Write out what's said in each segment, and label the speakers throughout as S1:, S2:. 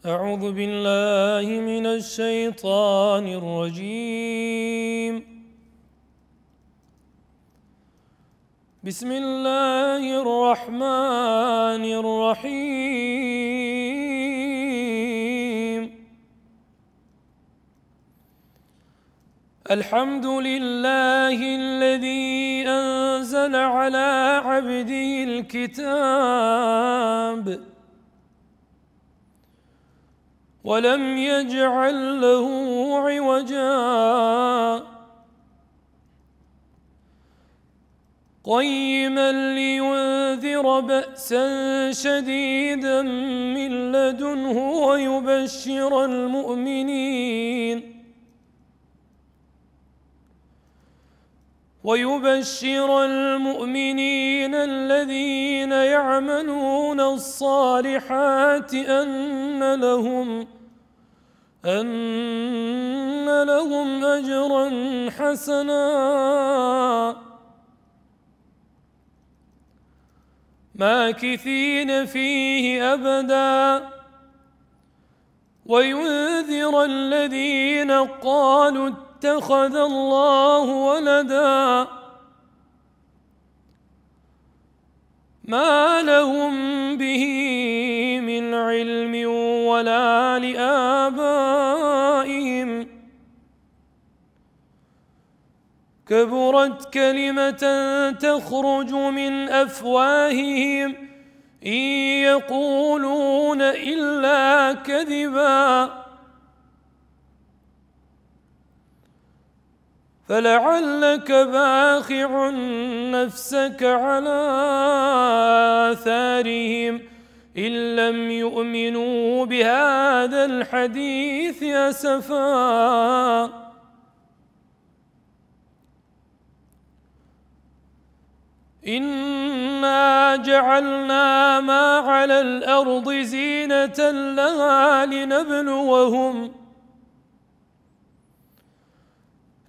S1: أعوذ بالله من الشيطان الرجيم. بسم الله الرحمن الرحيم. الحمد لله الذي أنزل على عبده الكتاب ولم يجعل له عوجا قيما لينذر بأسا شديدا من لدنه ويبشر المؤمنين الذين يعملون الصالحات أن لهم أجرا حسنا ماكثين فيه أبدا وينذر الذين قالوا اتخذ الله ولدا ما لهم به من علم ولا لآبائهم كبرت كلمة تخرج من أفواههم إن يقولون إلا كذبا فلعلك باخع نفسك على آثارهم إن لم يؤمنوا بهذا الحديث أسفا إنا جعلنا ما على الأرض زينة لها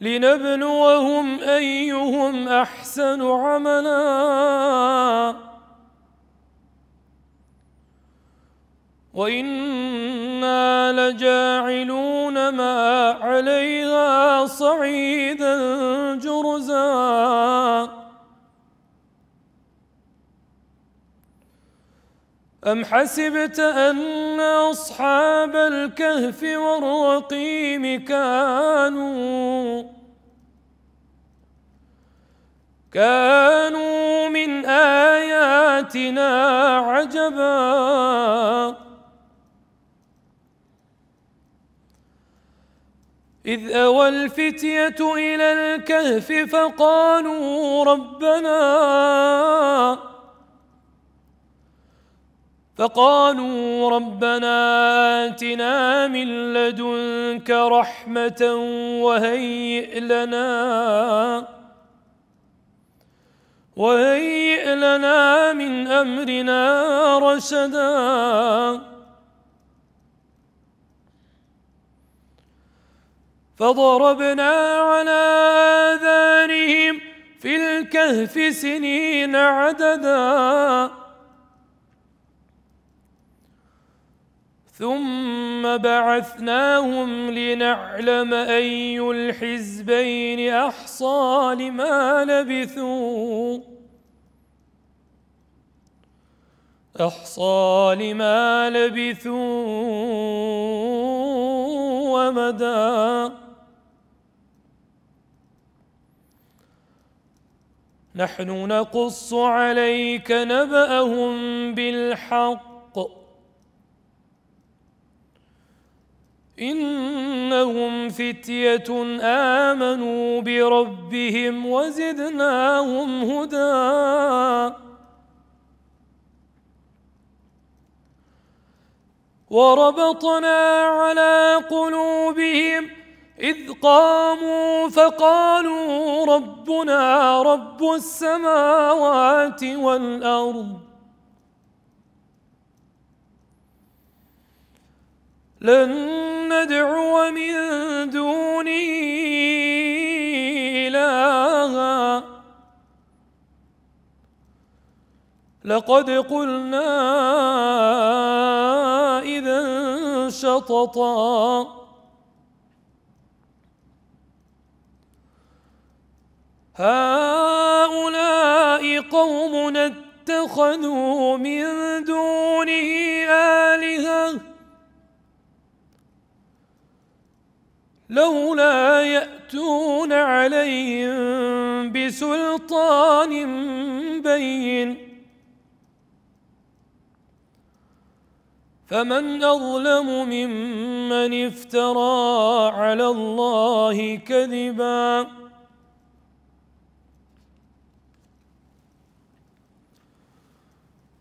S1: لنبلوهم أيهم أحسن عملا وإنا لجاعلون ما عليها صعيدا جرزا أم حسبت أن أصحاب الكهف والرقيم كانوا من آياتنا عجبا إذ أوى الفتية إلى الكهف فقالوا ربنا آتنا من لدنك رحمة وهيئ لنا من أمرنا رشدا فضربنا على آذانهم في الكهف سنين عددا ثم بعثناهم لنعلم أي الحزبين أحصى لما لبثوا ومدا نحن نقص عليك نبأهم بالحق إنهم فتية آمنوا بربهم وزدناهم هدى وربطنا على قلوبهم إذ قاموا فقالوا ربنا رب السماوات والأرض لن ندعو من دونه إلها لقد قلنا إذا شططا هؤلاء قوم اتخذوا من دونه آلهة لولا يأتون عليهم بسلطان بين فمن أظلم ممن افترى على الله كذبا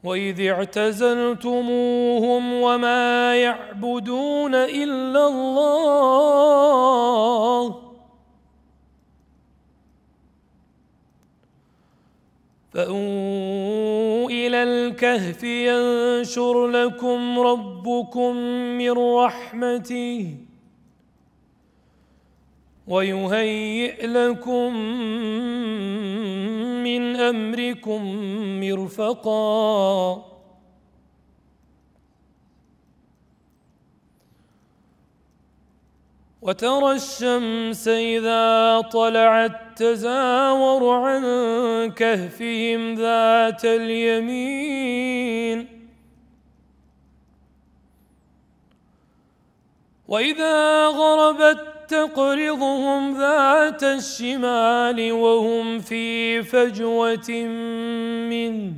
S1: وإذ اعتزلتموهم وما يعبدون إلا الله فأووا إلى الكهف ينشر لكم ربكم من رحمته ويهيئ لكم من أمركم مرفقا وترى الشمس إذا طلعت تزاور عن كهفهم ذات اليمين وإذا غربت تقرضهم ذات الشمال وهم في فجوة منه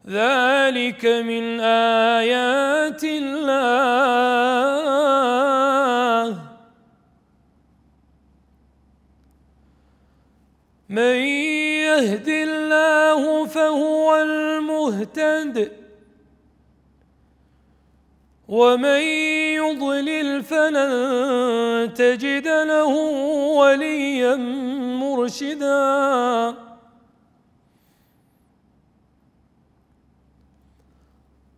S1: ذلك من آيات الله من يهد الله فهو المهتد ومن يضلل فلن تجد له وليا مرشدا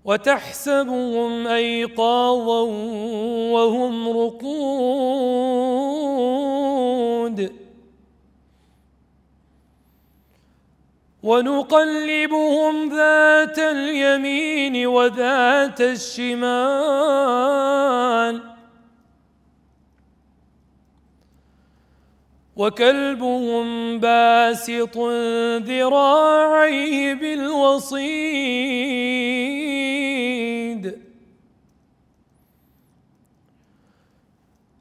S1: وتحسبهم أيقاظا وهم رقود ونقلبهم ذات اليمين وذات الشمال وكلبهم باسط ذراعيه بالوصيد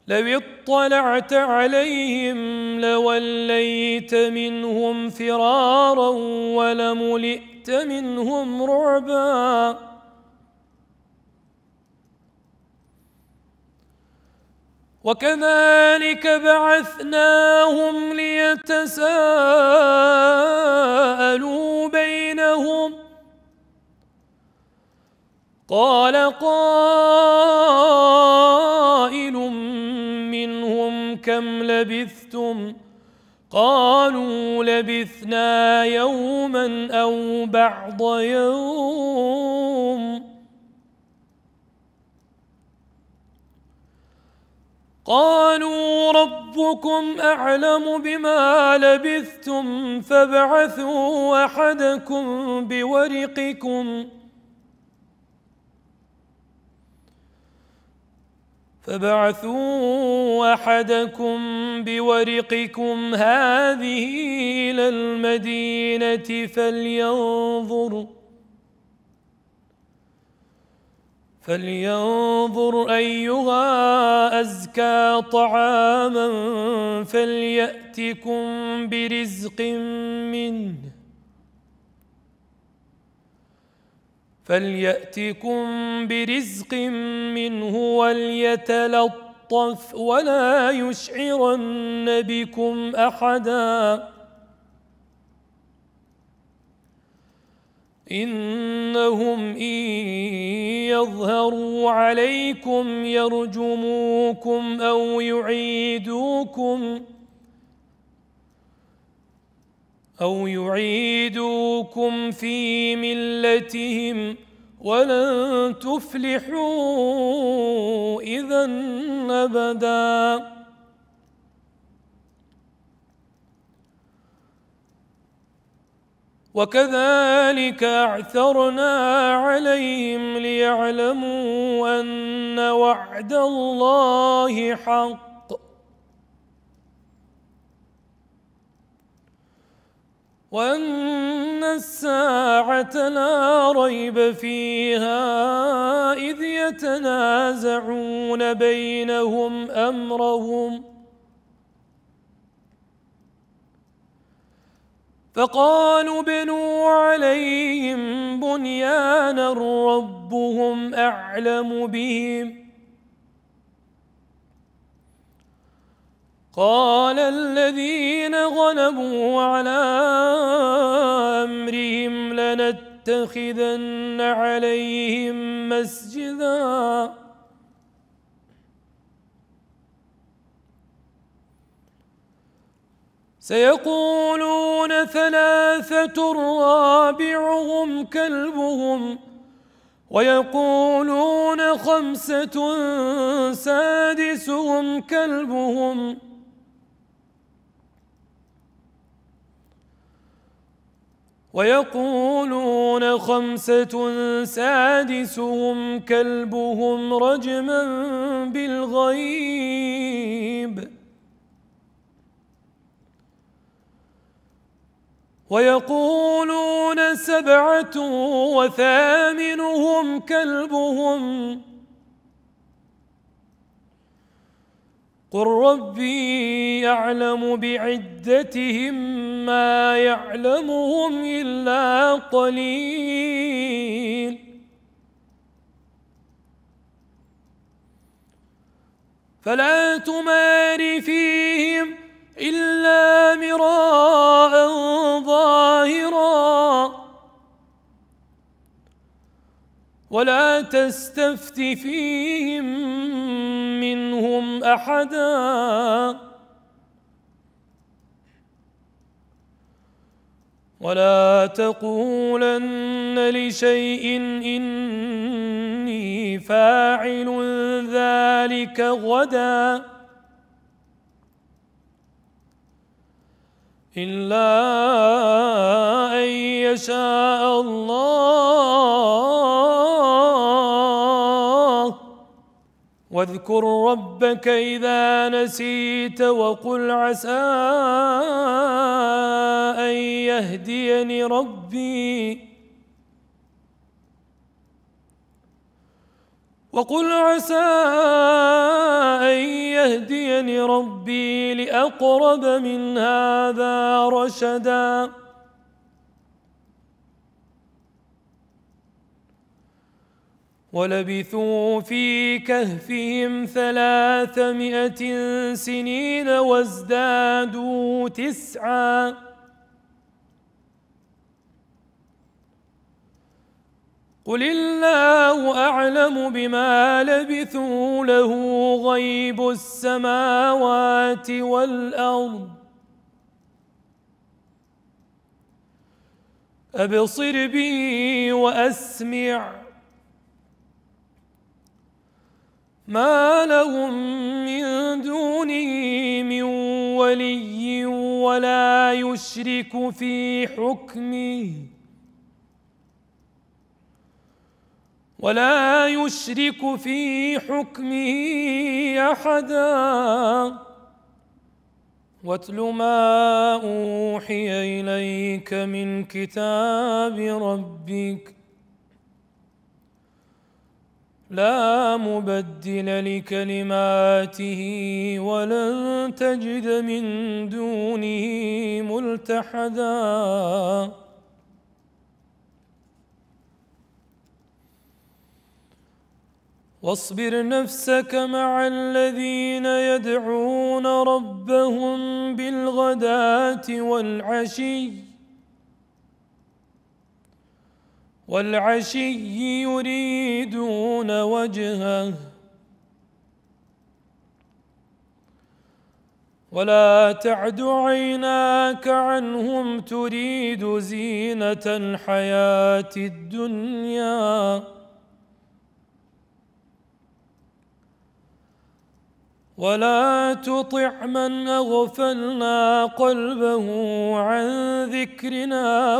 S1: لو اطلعت عليهم لوليت منهم فرارا ولملئت منهم رعبا وكذلك بعثناهم ليتساءلوا بينهم قال قائل منهم كم لبثتم قالوا لبثنا يوما أو بعض يوم قالوا ربكم أعلم بما لبثتم فابعثوا أحدكم بورقكم هذه إلى المدينة فلينظر أيها أزكى طعاما فليأتكم برزق منه وليتلطف ولا يشعرن بكم أحدا إنهم إن يظهروا عليكم يرجموكم أو يعيدوكم في ملتهم ولن تفلحوا إذا أبدا وكذلك أعثرنا عليهم ليعلموا أن وعد الله حق وأن الساعة لا ريب فيها إذ يتنازعون بينهم أمرهم فقالوا ابنوا عليهم بنيانا ربهم أعلم بهم قال الذين غلبوا على أمرهم لنتخذن عليهم مسجدا سيقولون ثلاثة رابعهم كلبهم ويقولون خمسة سادسهم كلبهم رجما بالغيب ويقولون 7 وثامنهم كلبهم قل ربي أعلم بعدتهم ما يعلمهم إلا قليل فلا تمار فيهم إلا مراء ظاهرا ولا تستفت فيهم منهم أحدا ولا تقولن لشيء إني فاعل ذلك غدا إلا أن يشاء الله واذكر ربك إذا نسيت وقل عسى أن يهديني ربي لأقرب من هذا رشدا ولبثوا في كهفهم 300 سنين وازدادوا 9 قل الله أعلم بما لبثوا له غيب السماوات والأرض أبصر به وأسمع ما لهم من دونه من ولي ولا يشرك في حكمه أحدا واتل ما أوحي إليك من كتاب ربك لا مبدل لكلماته ولن تجد من دونه ملتحدا واصبر نفسك مع الذين يدعون ربهم بالغداة والعشي يريدون وجهه ولا تعد عيناك عنهم تريد زينة الحياة الدنيا ولا تطع من أغفلنا قلبه عن ذكرنا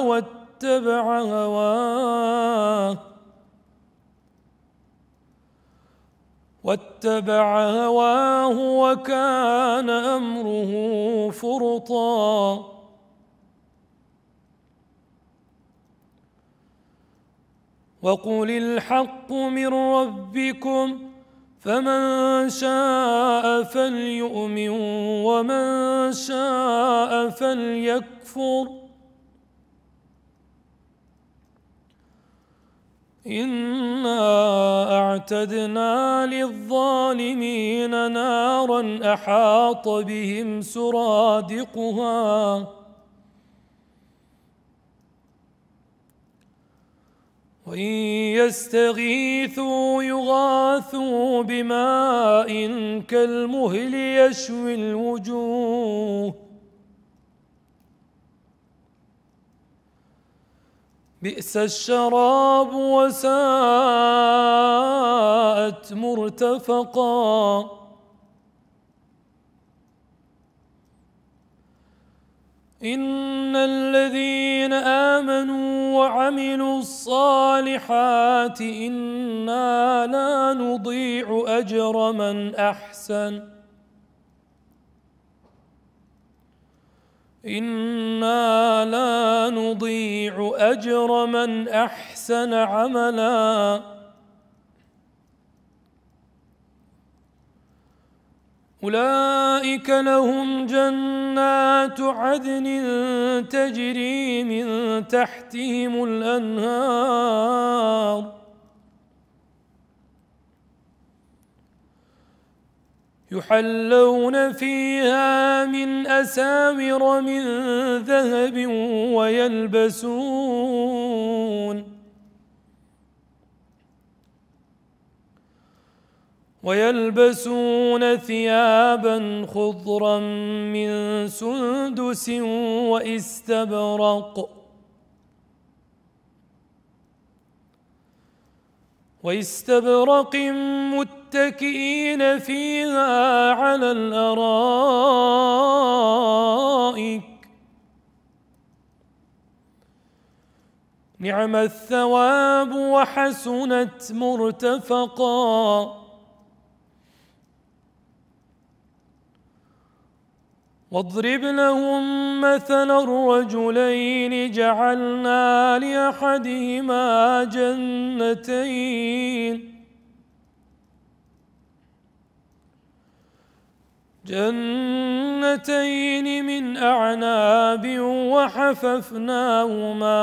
S1: واتبع هواه وكان أمره فرطا. وقل الحق من ربكم فمن شاء فليؤمن ومن شاء فليكفر إنا أعتدنا للظالمين نارا أحاط بهم سرادقها وإن يستغيثوا يغاثوا بماء كالمهل يشوي الوجوه بئس الشراب وساءت مرتفقا. إن الذين آمنوا وعملوا الصالحات إنا لا نضيع أجر من أحسن عملا. أولئك لهم جنات عدن تجري من تحتهم الأنهار يحلون فيها من أساور من ذهب ويلبسون ثيابا خضرا من سندس واستبرق متكئين فيها على الأرائك نعم الثواب وحسنت مرتفقا. واضرب لهم مثلا الرجلين جعلنا لأحدهما جنتين من أعناب وحففناهما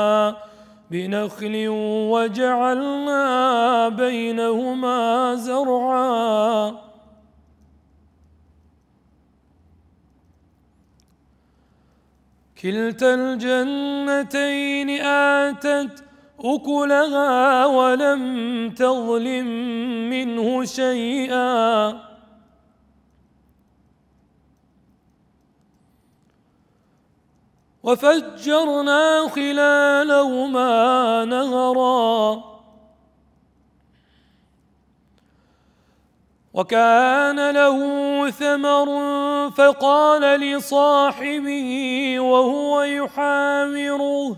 S1: بنخل وجعلنا بينهما زرعا كلتا الجنتين آتت أكلها ولم تظلم منه شيئا وفجرنا خلالهما نهرا وكان له ثمر فقال لصاحبه وهو يحاوره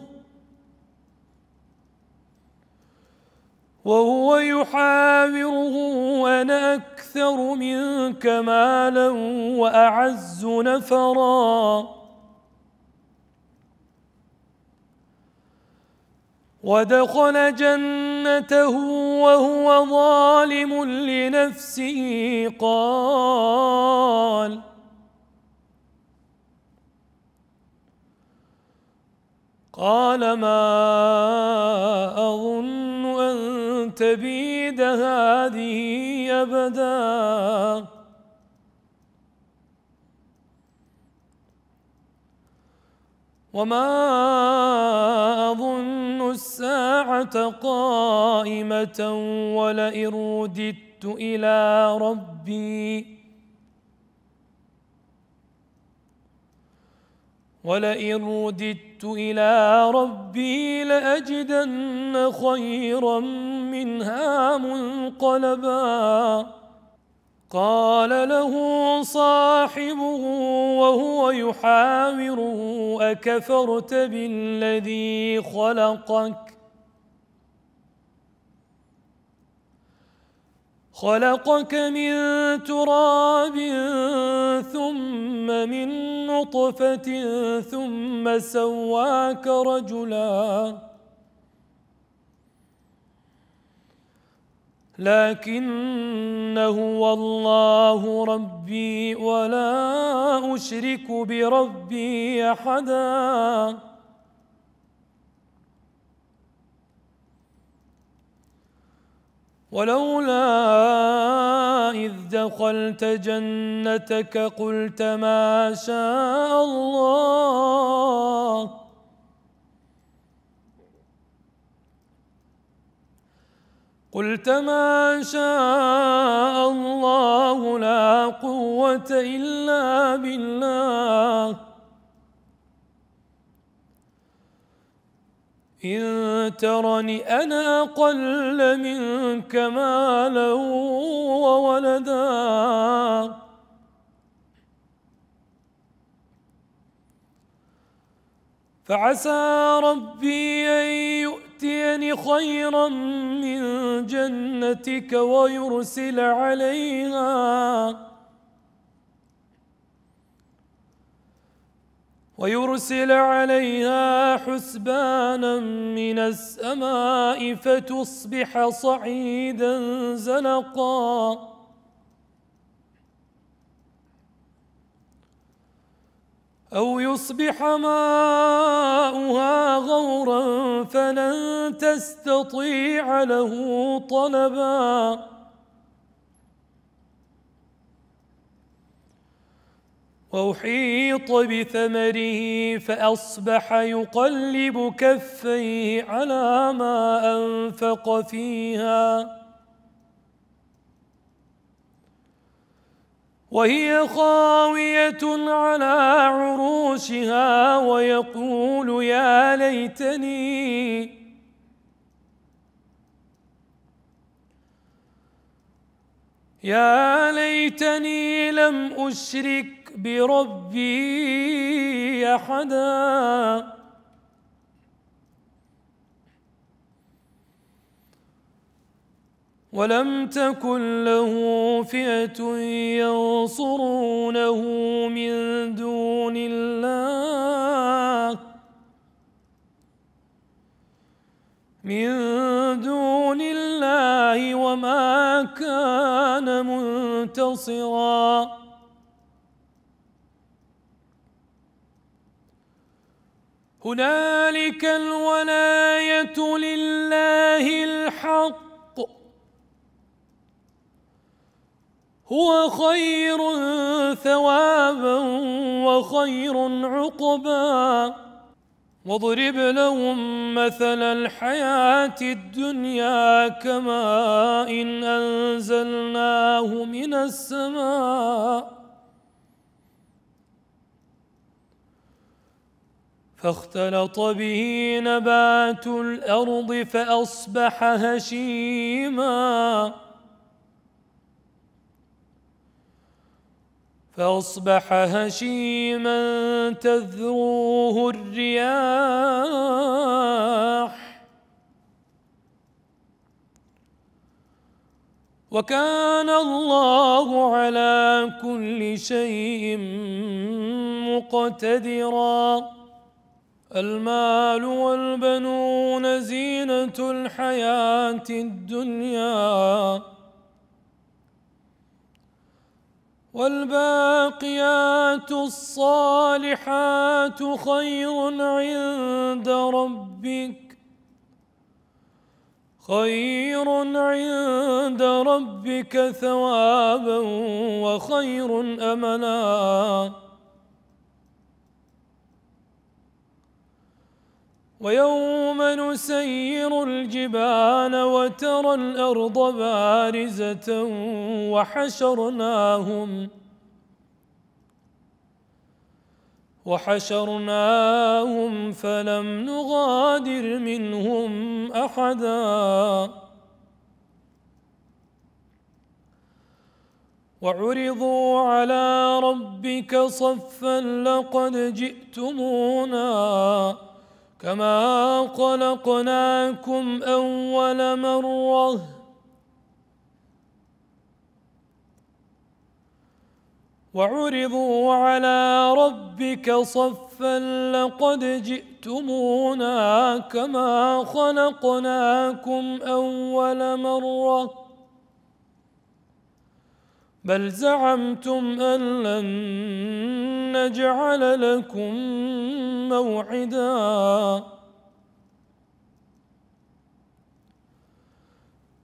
S1: أنا أكثر منك مالا وأعز نفرا ودخل جنته وهو ظالم لنفسه قال ما أظن أن تبيد هذه أبدا وما أظن الساعة قائمة ولئن رددت إلى ربي لأجدن خيرا منها منقلبا قال له صاحبه وهو يحاوره أكفرت بالذي خلقك من تراب ثم من نطفة ثم سواك رجلا لكن هو الله ربي ولا أشرك بربي أحدا ولولا إذ دخلت جنتك قلت ما شاء الله لا قوة إلا بالله إن ترني أنا أقل منك مالا وولدا فعسى ربي أن يؤتيني خيرا من جنتك ويرسل عليها حسبانا من السماء فتصبح صعيدا زلقا أو يصبح ماؤها غورا فلن تستطيع له طلبا وأحيط بثمره فأصبح يقلب كفيه على ما أنفق فيها وهي خاوية على عروشها ويقول يا ليتني لم أشرك بربي أحدا ولم تكن له فئة ينصرونه من دون الله وما كان منتصرا هنالك الولاية لله الحق هو خير ثوابا وخير عقبا واضرب لهم مثل الحياة الدنيا كماء إن أنزلناه من السماء فاختلط به نبات الأرض فأصبح هشيما تذروه الرياح وكان الله على كل شيء مقتدرا المال والبنون زينة الحياة الدنيا والباقيات الصالحات خير عند ربك ثوابا وخير أملا ويوم نسير الجبال وترى الأرض بارزة وحشرناهم فلم نغادر منهم أحدا وعرضوا على ربك صفا لقد جئتمونا كما خلقناكم أول مرة وعرضوا على ربك صفا لقد جئتمونا كما خلقناكم أول مرة بل زعمتم أن لن نجعل لكم موعدا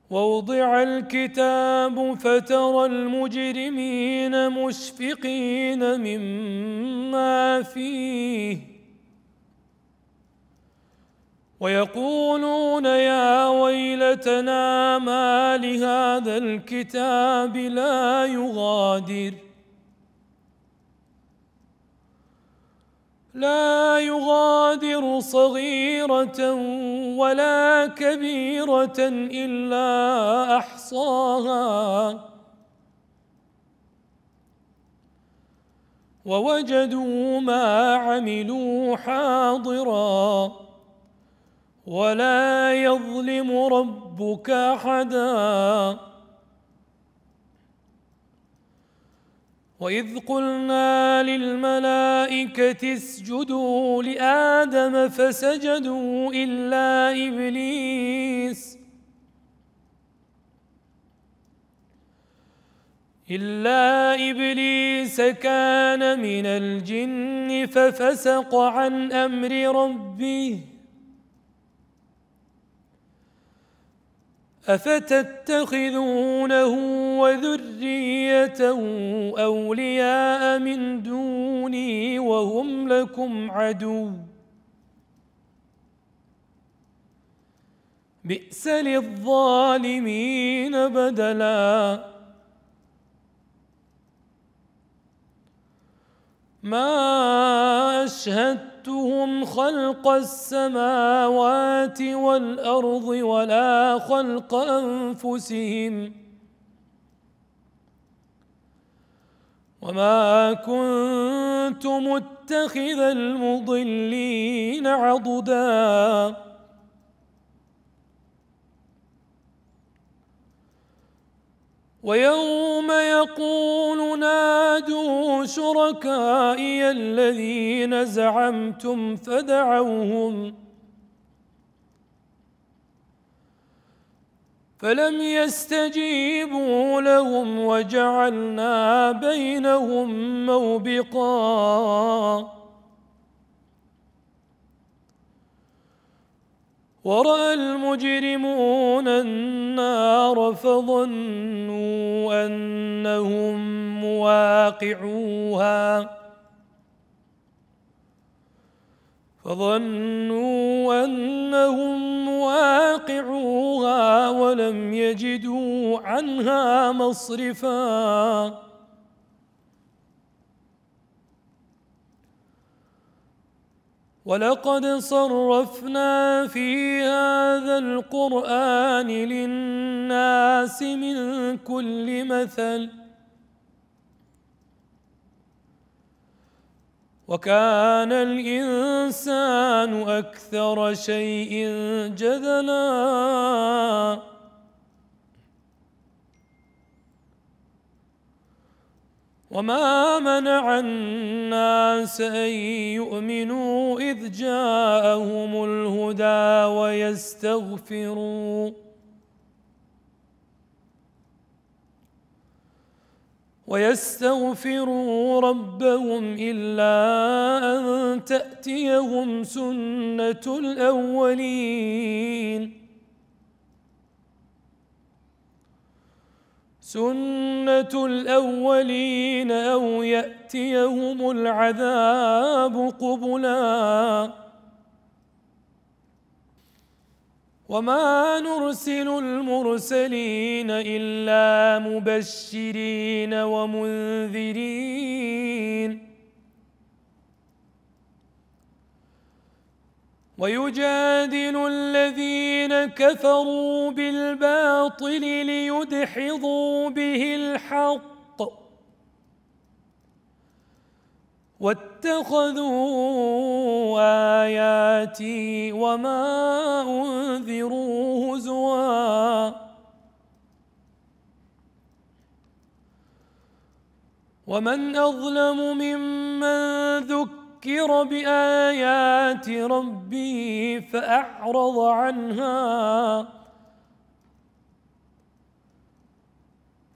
S1: ووضع الكتاب فترى المجرمين مشفقين مما فيه ويقولون يا ويلتنا ما لهذا الكتاب لا يغادر صغيرة ولا كبيرة إلا أحصاها ووجدوا ما عملوا حاضرا ولا يظلم ربك أحدا وإذ قلنا للملائكة اسجدوا لآدم فسجدوا إلا إبليس كان من الجن ففسق عن أمر ربه أفتتخذونه وذريته أولياء من دوني وهم لكم عدو بئس للظالمين بدلا ما أشهدتهم خلق السماوات والأرض ولا خلق أنفسهم وما كنت متخذ المضلين عضدا ويوم يقول نادوا شركائي الذين زعمتم فدعوهم فلم يستجيبوا لهم وجعلنا بينهم موبقا ورأى المجرمون النار فظنوا أنهم مواقعوها ولم يجدوا عنها مصرفا ولقد صرفنا في هذا القرآن للناس من كل مثل وكان الإنسان أكثر شيء جدلا وما منع الناس أن يؤمنوا إذ جاءهم الهدى ويستغفروا ربهم إلا أن تأتيهم سنة الأولين أو يأتيهم العذاب قبلا وما نرسل المرسلين إلا مبشرين ومنذرين ويجادل الذين كفروا بالباطل ليدحضوا به الحق واتخذوا آياتي وما أنذروا هزوا ومن أظلم ممن ذكر بآيات ربه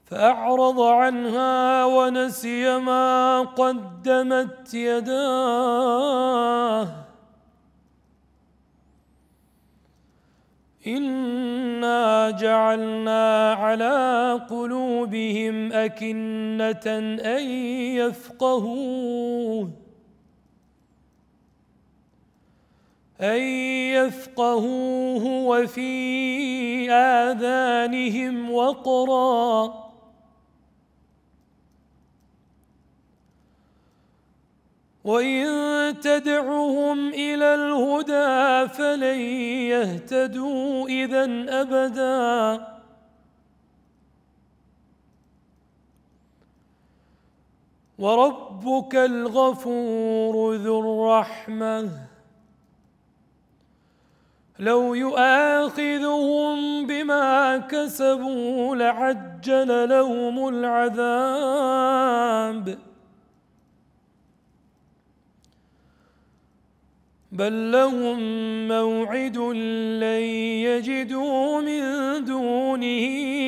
S1: فأعرض عنها ونسي ما قدمت يداه إنا جعلنا على قلوبهم أكنة أن يفقهوه وفي آذانهم وقرا وإن تدعهم إلى الهدى فلن يهتدوا إذًا أبداً وربك الغفور ذو الرحمة لو يؤاخذهم بما كسبوا لعجل لهم العذاب بل لهم موعد لن يجدوا من دونه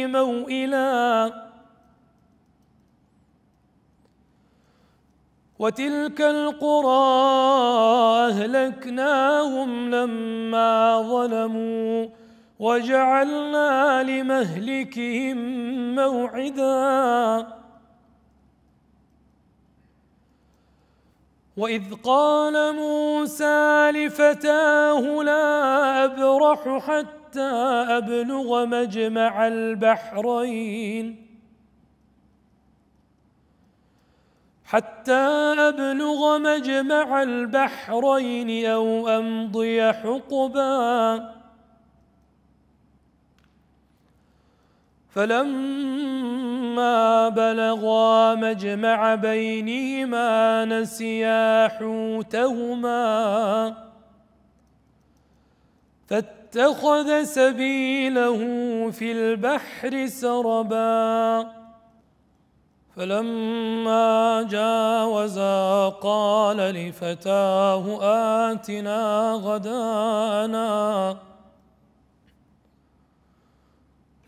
S1: موئلا وتلك القرى أهلكناهم لما ظلموا وجعلنا لمهلكهم موعدا وإذ قال موسى لفتاه لا أبرح حتى أبلغ مجمع البحرين أو أمضي حقبا فلما بلغا مجمع بينهما نسيا حوتهما فاتخذ سبيله في البحر سربا فلما جاوزا قال لفتاه آتنا غداءنا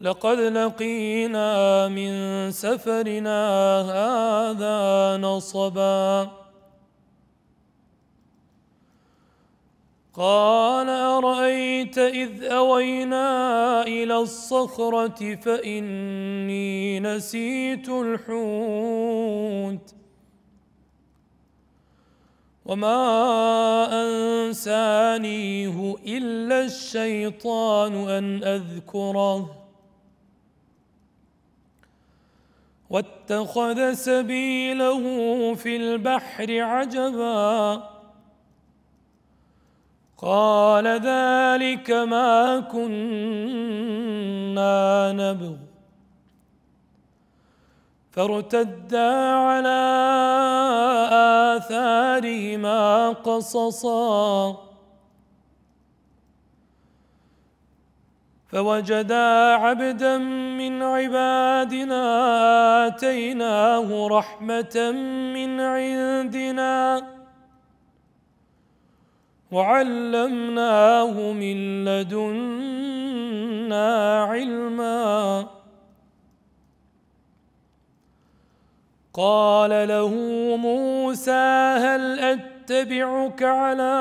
S1: لقد لقينا من سفرنا هذا نصبا قال أرأيت إذ أوينا إلى الصخرة فإني نسيت الحوت وما أنسانيه إلا الشيطان أن أذكره واتخذ سبيله في البحر عجبا قال ذلك ما كنا نبغ فارتدا على آثارهما قصصا فوجدا عبدا من عبادنا آتيناه رحمة من عندنا وعلمناه من لدنا علما قال له موسى هل أتبعك على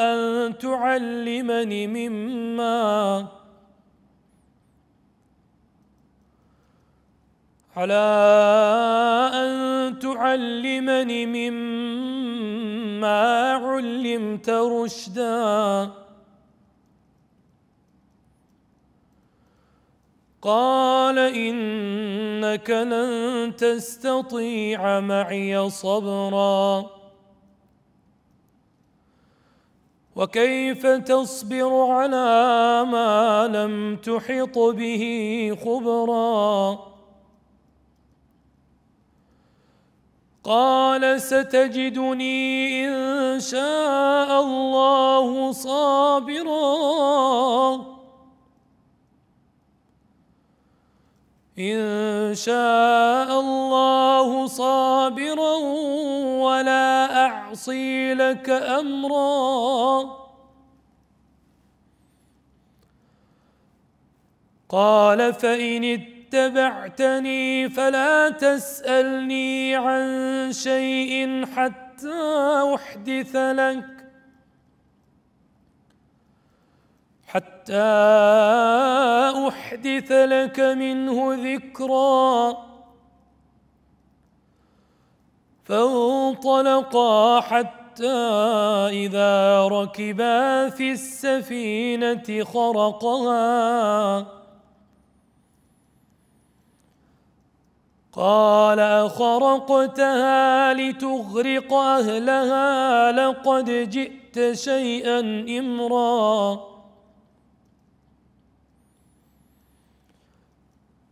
S1: أن تعلمني مما علمت رشدا قال إنك لن تستطيع معي صبرا وكيف تصبر على ما لم تحط به خبرا قال ستجدني إن شاء الله صابرا إن شاء الله صابرا ولا أعصي لك أمرا. قال فإن اتبعتني فلا تسألني عن شيء حتى أحدث لك منه ذكرا. فانطلقا حتى إذا ركبا في السفينة خرقها قال أخرقتها لتغرق أهلها لقد جئت شيئا إمرا.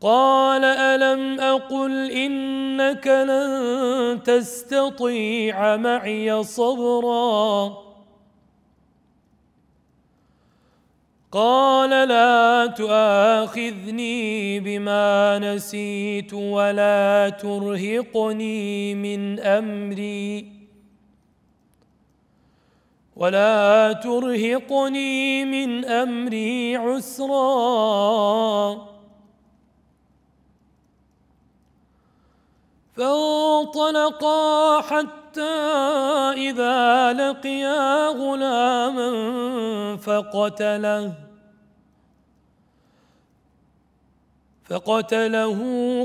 S1: قال ألم أقل إنك لن تستطيع معي صبرا. قال لا تؤاخذني بما نسيت ولا ترهقني من أمري عسرا. فانطلقا حتى إذا لقيا غلاما فقتله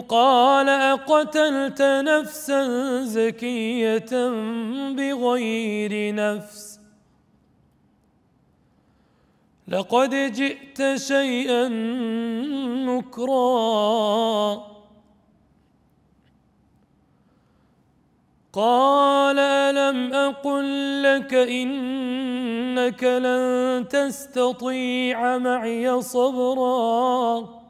S1: قال أقتلت نفسا زكية بغير نفس لقد جئت شيئا نكرا. قال ألم أقل لك إنك لن تستطيع معي صبرا.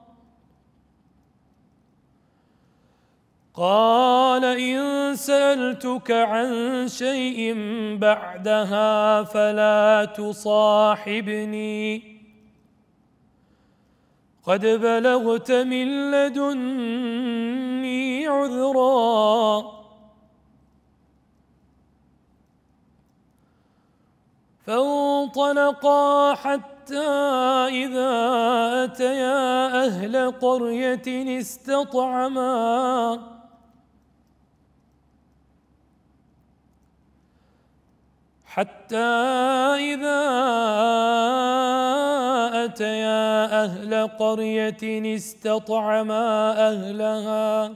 S1: قال إن سألتك عن شيء بعدها فلا تصاحبني قد بلغت من لدني عذرا. فانطلقا حتى إذا أتيا أهل قرية استطعما أهلها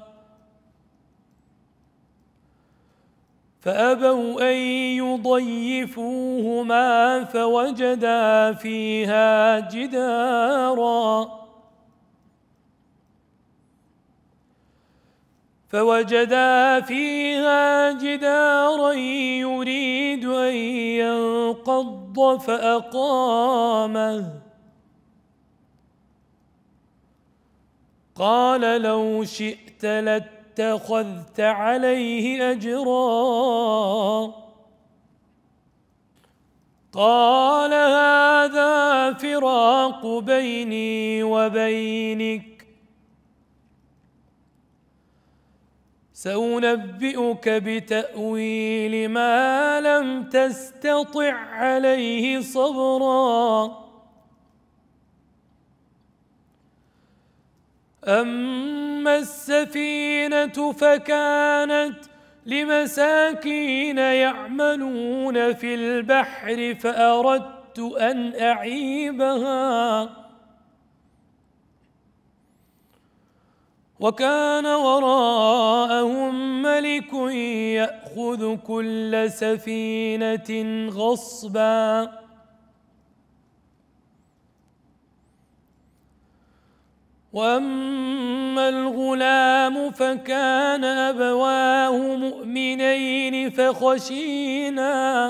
S1: فأبوا أن يضيفوهما فوجدا فيها جدارا يريد أن ينقض فأقامه. قال لو شئت لاتخذت عليه أجرا. قال هذا فراق بيني وبينك سأنبئك بتأويل ما لم تستطع عليه صبرا. أما السفينة فكانت لمساكين يعملون في البحر فأردت أن أعيبها وكان وراءهم ملك يأخذ كل سفينة غصبا. وأما الغلام فكان أبواه مؤمنين فخشينا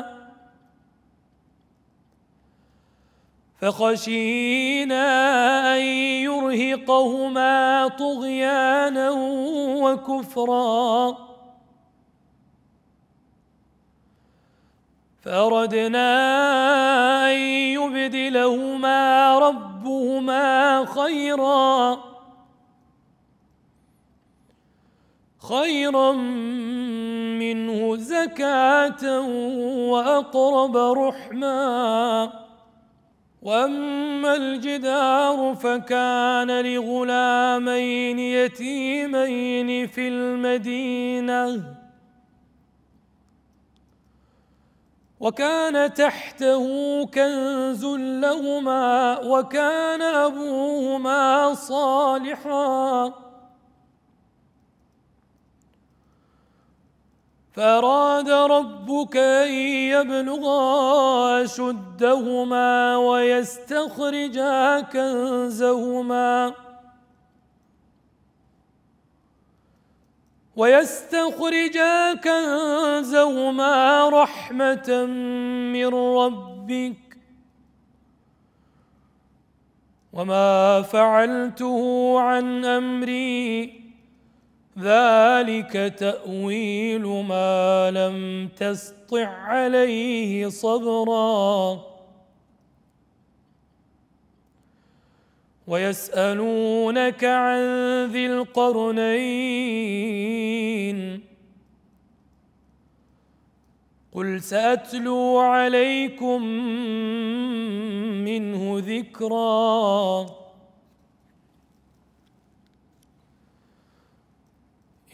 S1: أن يرهقهما طغيانا وكفرا. فأردنا أن يبدلهما ربهما خيرا منه زكاة وأقرب رحما. وأما الجدار فكان لغلامين يتيمين في المدينة وكان تحته كنز لهما وكان أبوهما صالحا فأراد ربك أن يبلغا أشدهما ويستخرجا كنزهما رحمة من ربك وما فعلته عن أمري ذلك تأويل ما لم تسطع عليه صبرا. ويسألونك عن ذي القرنين قل سأتلو عليكم منه ذكرا.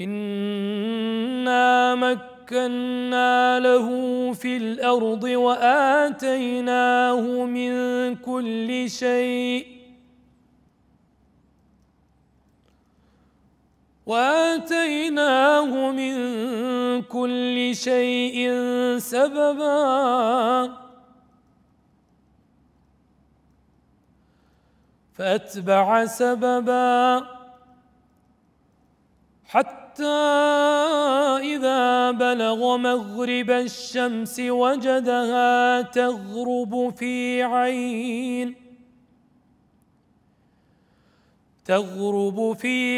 S1: إنا مكنا له في الأرض وآتيناه من كل شيء سببا فأتبع سببا حتى إذا بلغ مغرب الشمس وجدها تغرب في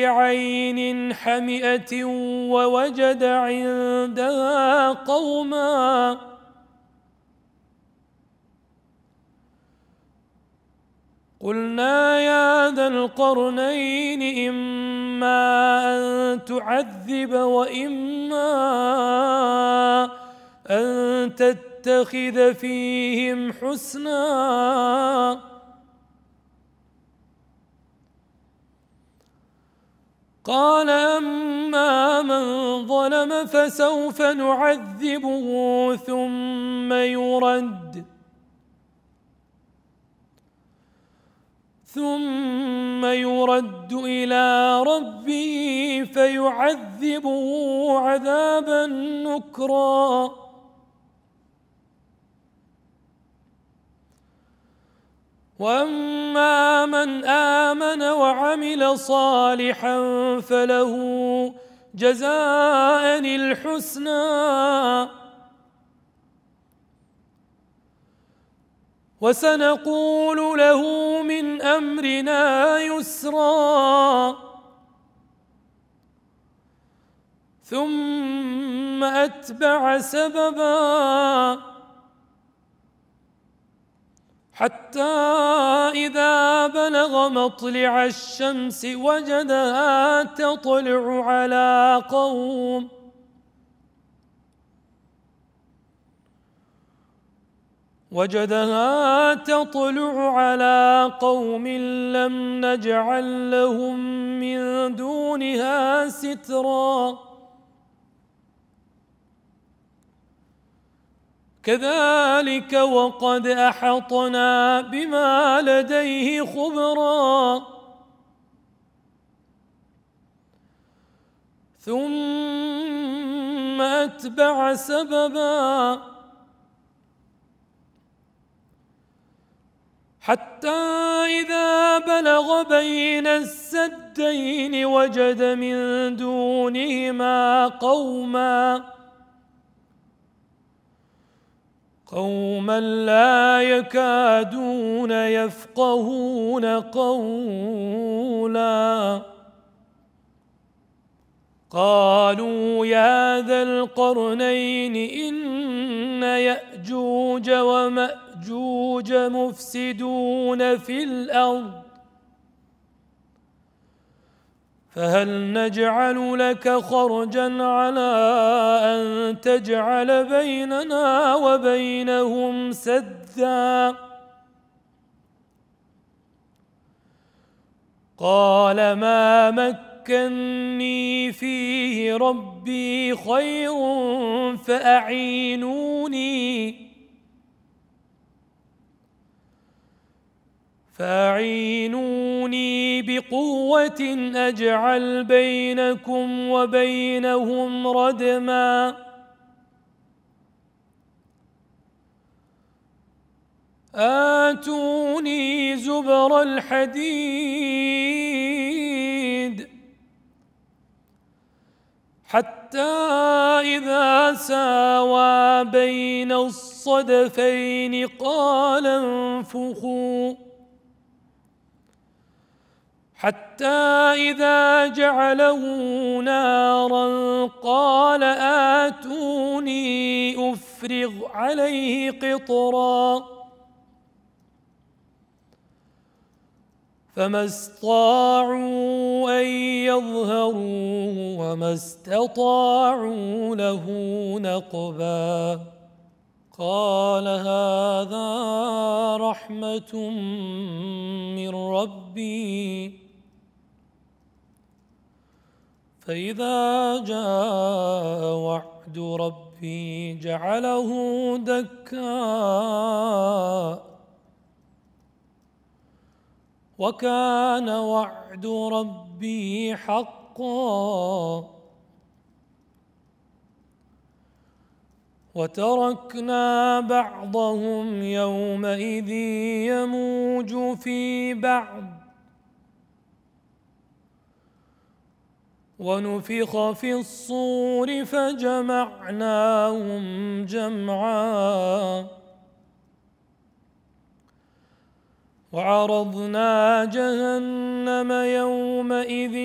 S1: عين حمئة ووجد عندها قوما قلنا يا ذا القرنين إما أن تعذب وإما أن تتخذ فيهم حسنا قال أما من ظلم فسوف نعذبه ثم يرد إلى ربه فيعذبه عذابا نكرا وأما من آمن وعمل صالحا فله جزاء الحسنى وسنقول له من أمرنا يسرا ثم أتبع سببا حتى إذا بلغ مطلع الشمس وجدها تطلع على قوم لم نجعل لهم من دونها سترا كذلك وقد أحطنا بما لديه خبرا ثم أتبع سببا حتى إذا بلغ بين السدين وجد من دونهما قوما لا يكادون يفقهون قولا قالوا يا ذا القرنين إن يأجوج يأجوج ومأجوج مفسدون في الأرض فهل نجعل لك خرجا على أن تجعل بيننا وبينهم سدا قال ما مكني فيه ربي خير فأعينوني بقوة أجعل بينكم وبينهم ردما آتوني زبر الحديد حتى إذا ساوى بين الصدفين قال انفخوا حتى إذا جعله نارا قال آتوني أفرغ عليه قطرا فما استطاعوا أن يظهروه وما استطاعوا له نقبا قال هذا رحمة من ربي فإذا جاء وعد ربي جعله دكا وكان وعد ربي حقا وتركنا بعضهم يومئذ يموج في بعض ونفخ في الصور فجمعناهم جمعا وعرضنا جهنم يومئذ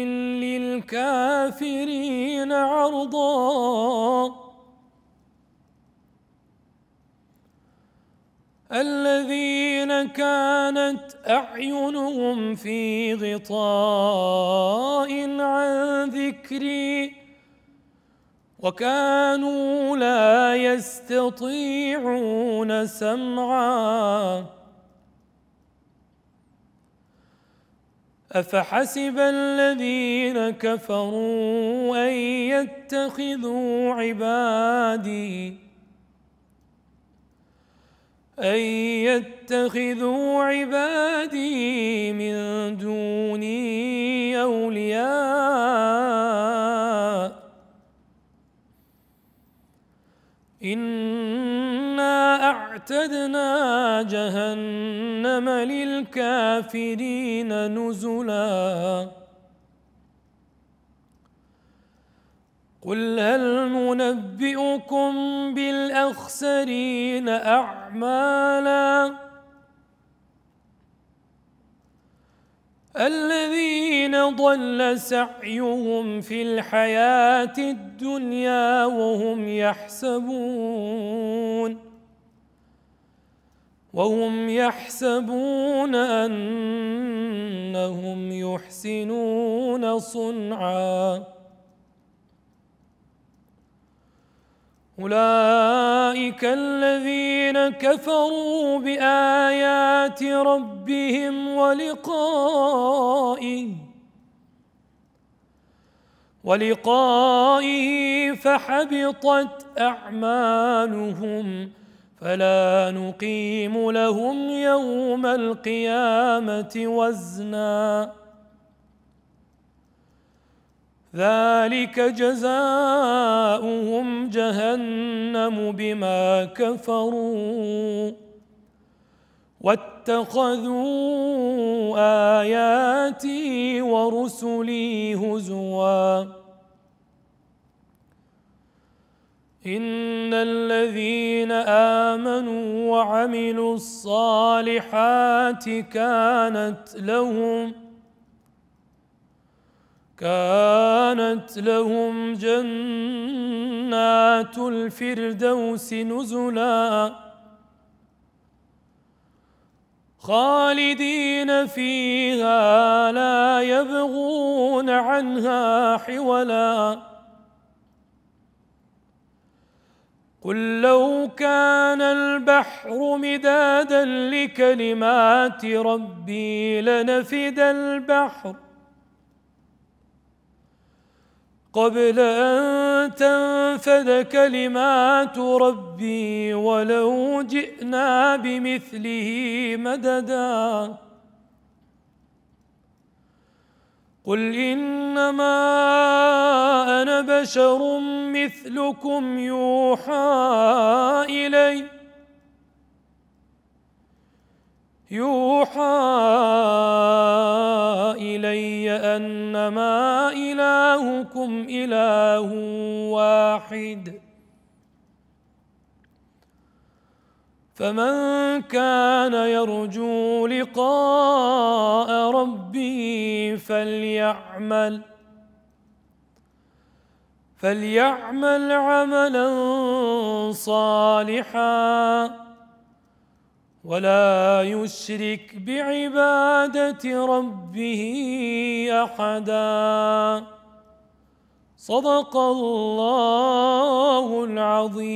S1: للكافرين عرضا الذين كانت أعينهم في غطاء عن ذكري وكانوا لا يستطيعون سمعا أفحسب الذين كفروا أن يتخذوا عبادي من دوني أولياء إنا أعتدنا جهنم للكافرين نزلا قل هل ننبئكم بالأخسرين أعمالا الذين ضل سعيهم في الحياة الدنيا وهم يحسبون أنهم يحسنون صنعا أولئك الذين كفروا بآيات ربهم ولقائه فحبطت أعمالهم فلا نقيم لهم يوم القيامة وزنا ذلك جزاؤهم جهنم بما كفروا واتخذوا آياتي ورسلي هزوا إن الذين آمنوا وعملوا الصالحات كانت لهم جنات الفردوس نزلا خالدين فيها لا يبغون عنها حولا قل لو كان البحر مدادا لكلمات ربي لنفد البحر قبل أن تنفد كلمات ربي ولو جئنا بمثله مددا قل إنما أنا بشر مثلكم يوحى إلي أنما إلهكم إله واحد فمن كان يرجو لقاء ربه فليعمل عملا صالحا ولا يشرك بعبادة ربه أحدا صدق الله العظيم.